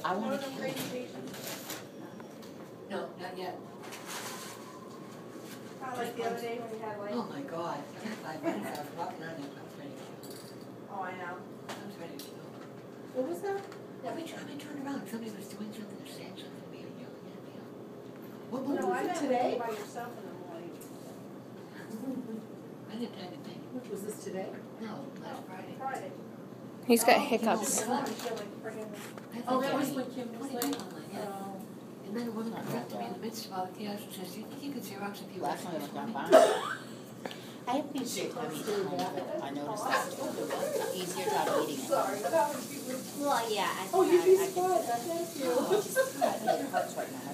I want to No, not yet. Like the other day when you had like. Oh my God. 5 minutes, I was walking on it, I was ready to kill. Oh, I know. I was ready to kill. What was that? Every time I turned around, somebody was doing something or saying something to me and yelling at me. What No, was I it meant today? by yourself in the morning. I didn't have anything. Was this today? No, last Friday. Friday. He's got hiccups. Oh, that was when Kim was late? And then a woman comes up to me in the midst of all the chaos and says, do you think you could Xerox a few last time I extras went for down me? fine. I have these big heavy I noticed that. Easier job eating it. Sorry, but that was. Well, yeah. Oh, you'd be surprised, thank you. Oh, it hurts right now.